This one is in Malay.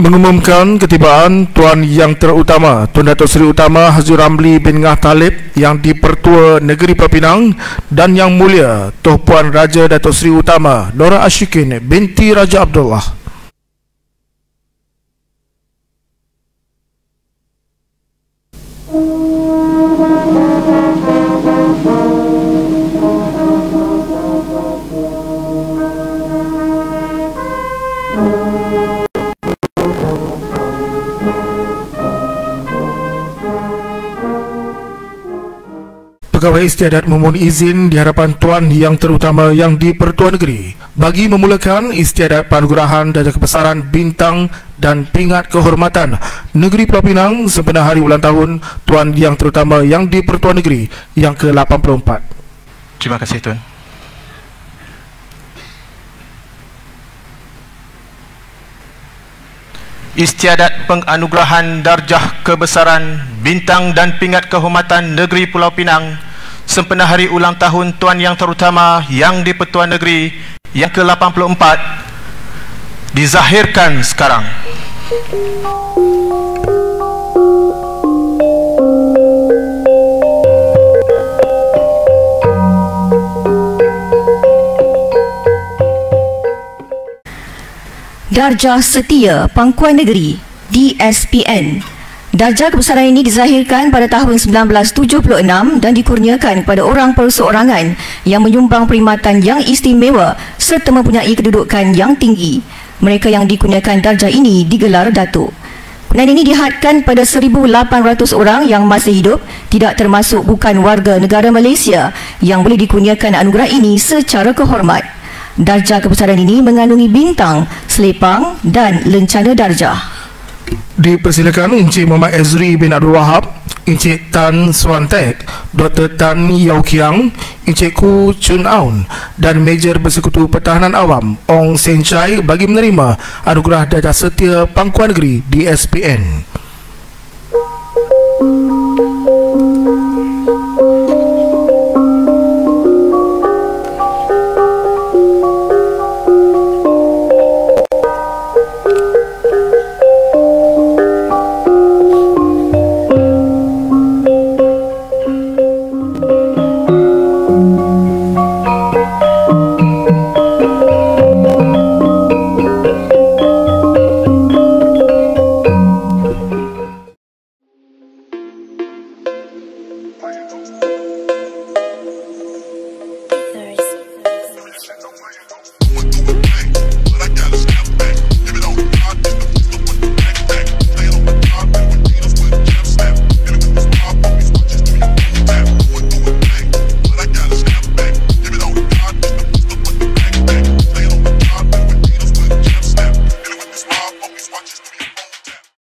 mengumumkan ketibaan Tuan Yang Terutama Tun Datuk Seri Utama Hazur Ramli bin Ngah Talib Yang di-Pertua Negeri Pulau Pinang dan Yang Mulia Tuan Puan Raja Datuk Seri Utama Nora Ashikin binti Raja Abdullah. Pegawai Istiadat memohon izin di hadapan Tuan Yang Terutama Yang di-Pertua Negeri bagi memulakan Istiadat Penganugerahan Darjah Kebesaran Bintang dan Pingat Kehormatan Negeri Pulau Pinang sempena hari ulang tahun Tuan Yang Terutama Yang di-Pertua Negeri yang ke-84. Terima kasih, Tuan. Istiadat Penganugerahan Darjah Kebesaran Bintang dan Pingat Kehormatan Negeri Pulau Pinang sempena hari ulang tahun Tuan Yang Terutama Yang di-Pertua Negeri yang ke-84 dizahirkan sekarang. Darjah Setia Pangkuan Negeri DSPN. Darjah kebesaran ini dizahirkan pada tahun 1976 dan dikurniakan kepada orang perseorangan yang menyumbang perkhidmatan yang istimewa serta mempunyai kedudukan yang tinggi. Mereka yang dikurniakan darjah ini digelar Datuk. Kurniaan ini dihadkan pada 1,800 orang yang masih hidup, tidak termasuk bukan warga negara Malaysia yang boleh dikurniakan anugerah ini secara kehormat. Darjah kebesaran ini mengandungi bintang, selipang dan lencana darjah. Dipersilakan Encik Muhammad Ezri bin Abdul Wahab, Encik Tan Suan Tek, Dr. Tan Yau Kiang, Encik Ku Chun Aun dan Major Bersekutu Pertahanan Awam Ong Sen Chai bagi menerima anugerah Darjah Setia Pangkuan Negeri DSPN.